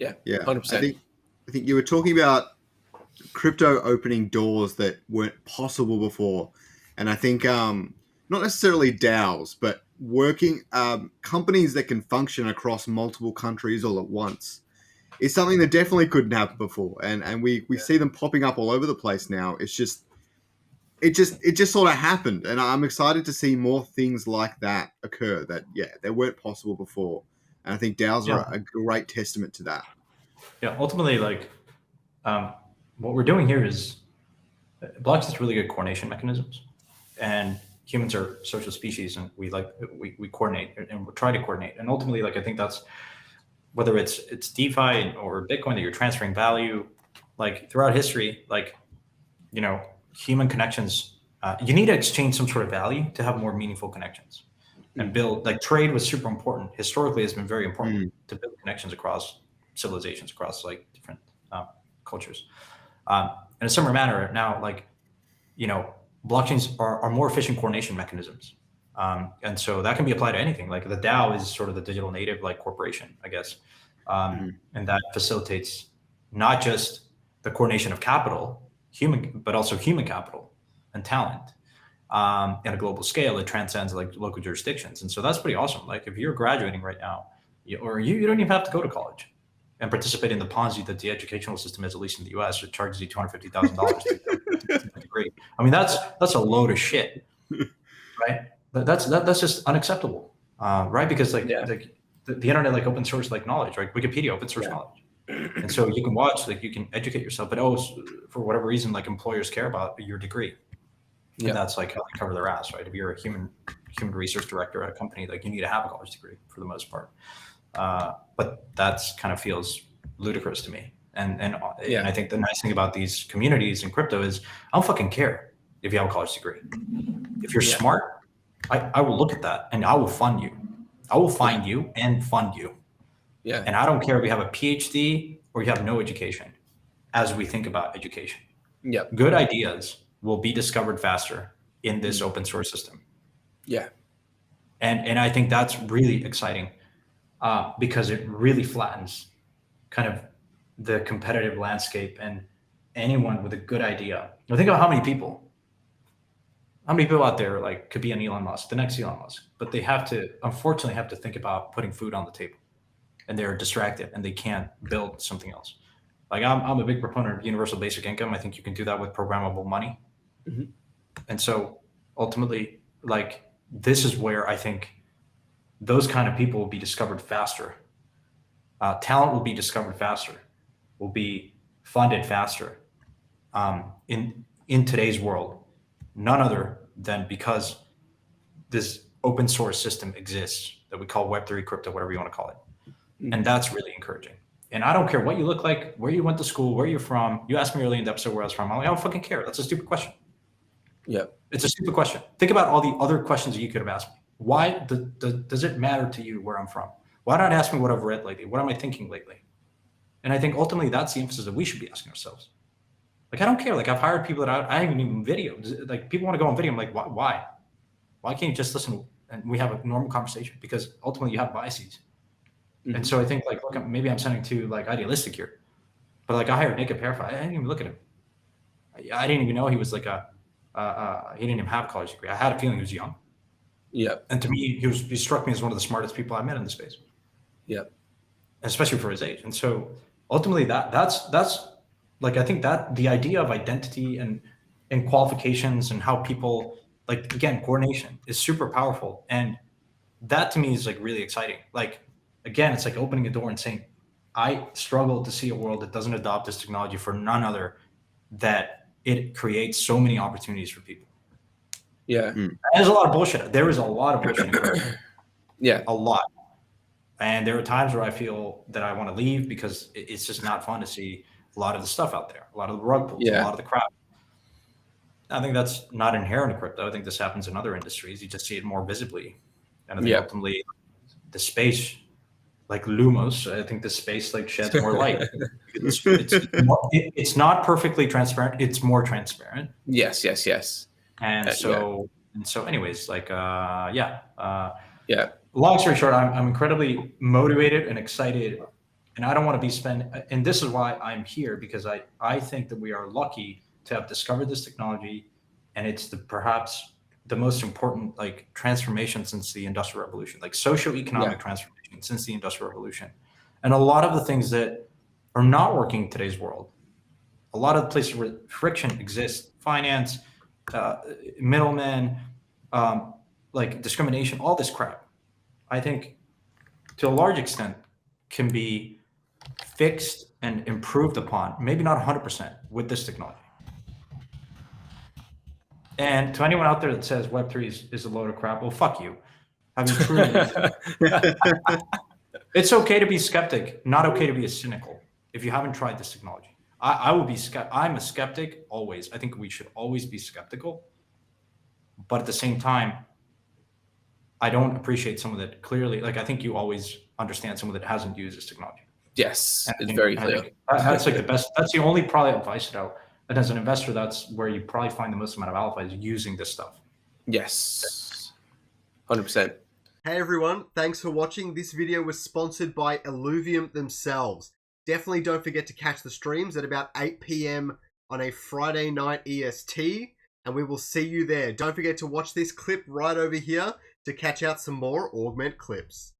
Yeah, Yeah, 100%. I think you were talking about crypto opening doors that weren't possible before, and I think not necessarily DAOs, but working companies that can function across multiple countries all at once is something that definitely couldn't happen before, and we see them popping up all over the place now. It just sort of happened, and I'm excited to see more things like that occur that they weren't possible before, and I think DAOs are a great testament to that. Yeah, ultimately, what we're doing here is blocks has really good coordination mechanisms, and humans are social species, and we coordinate and we try to coordinate, and ultimately, I think that's whether it's DeFi or Bitcoin that you're transferring value, throughout history, human connections, you need to exchange some sort of value to have more meaningful connections and build. Trade was super important historically, has been very important to build connections across civilizations, across different cultures. In a similar manner now, blockchains are more efficient coordination mechanisms, and so that can be applied to anything. The DAO is sort of the digital native corporation, I guess, and that facilitates not just the coordination of capital, but also human capital and talent at a global scale. It transcends local jurisdictions, and so that's pretty awesome. If you're graduating right now, you don't even have to go to college and participate in the Ponzi that the educational system is, at least in the U.S. It charges you $250,000 to get a degree. I mean, that's a load of shit, right? That's just unacceptable, right? Because the internet, open source knowledge, right? Wikipedia, open source knowledge, and so you can watch, you can educate yourself. But for whatever reason, employers care about your degree, and that's how they cover their ass, right? If you're a human research director at a company, you need to have a college degree for the most part. But that's kind of feels ludicrous to me. And I think the nice thing about these communities in crypto is I don't fucking care if you have a college degree. If you're smart, I will look at that and I will fund you. I will find you and fund you. Yeah. And I don't care if you have a PhD or you have no education as we think about education. Yeah. Good ideas will be discovered faster in this open source system. Yeah. And I think that's really exciting. Because it really flattens kind of the competitive landscape, and anyone with a good idea. Now think about how many people out there could be an Elon Musk, the next Elon Musk, but they unfortunately have to think about putting food on the table, and they're distracted and they can't build something else. I'm a big proponent of universal basic income. I think you can do that with programmable money. Mm-hmm. And so ultimately, this is where I think those kind of people will be discovered faster. Talent will be discovered faster, will be funded faster in today's world. None other than because this open source system exists that we call Web3, crypto, whatever you want to call it. Mm-hmm. And that's really encouraging. And I don't care what you look like, where you went to school, where you're from. You asked me earlier in the episode where I was from. I don't fucking care. That's a stupid question. Yeah. It's a stupid question. Think about all the other questions that you could have asked me. Why does it matter to you where I'm from? Why not ask me what I've read lately? What am I thinking lately? And I think ultimately that's the emphasis that we should be asking ourselves. I don't care. I've hired people that I haven't even video. People want to go on video. I'm like, why? Why can't you just listen and we have a normal conversation? Because ultimately you have biases. Mm-hmm. And so I think look, maybe I'm sounding too idealistic here, but I hired Nick Aparifa. I didn't even look at him. I didn't even know he was he didn't even have a college degree. I had a feeling he was young. Yeah. And to me, he struck me as one of the smartest people I met in the space. Yeah. Especially for his age. And so ultimately that's I think that the idea of identity and qualifications and how people again, coordination is super powerful. And that to me is really exciting. Again, it's opening a door and saying, I struggle to see a world that doesn't adopt this technology for none other that it creates so many opportunities for people. Yeah. There's a lot of bullshit. There is a lot of bullshit. Yeah. A lot. And there are times where I feel that I want to leave because it's just not fun to see a lot of the stuff out there, a lot of the rug pulls, a lot of the crap. I think that's not inherent in crypto. I think this happens in other industries. You just see it more visibly. And I think ultimately the space, like Lumos, I think the space sheds more light. It's not perfectly transparent. It's more transparent. Yes. And so anyways, long story short, I'm incredibly motivated and excited And I don't want to be and this is why I'm here, because I think that we are lucky to have discovered this technology, and it's perhaps the most important like transformation since the Industrial Revolution, like socioeconomic transformation since the Industrial Revolution. And a lot of the things that are not working in today's world, a lot of the places where friction exists, finance, middlemen, like discrimination, all this crap, I think to a large extent can be fixed and improved upon, maybe not 100% with this technology. And to anyone out there that says Web3 is a load of crap, well, fuck you. I mean, truly, it's okay to be skeptic, not okay to be a cynical if you haven't tried this technology. I will be I'm a skeptic always. I think we should always be skeptical. But at the same time, I don't appreciate someone that clearly, like, I think you always understand someone that hasn't used this technology. Yes, it's very clear. That's like the best. That's the only probably advice that out. And as an investor, that's where you probably find the most amount of alpha is using this stuff. Yes, 100%. Hey everyone, thanks for watching. This video was sponsored by ILLUVIUM themselves. Definitely don't forget to catch the streams at about 8 p.m. on a Friday night EST, and we will see you there. Don't forget to watch this clip right over here to catch out some more Augment clips.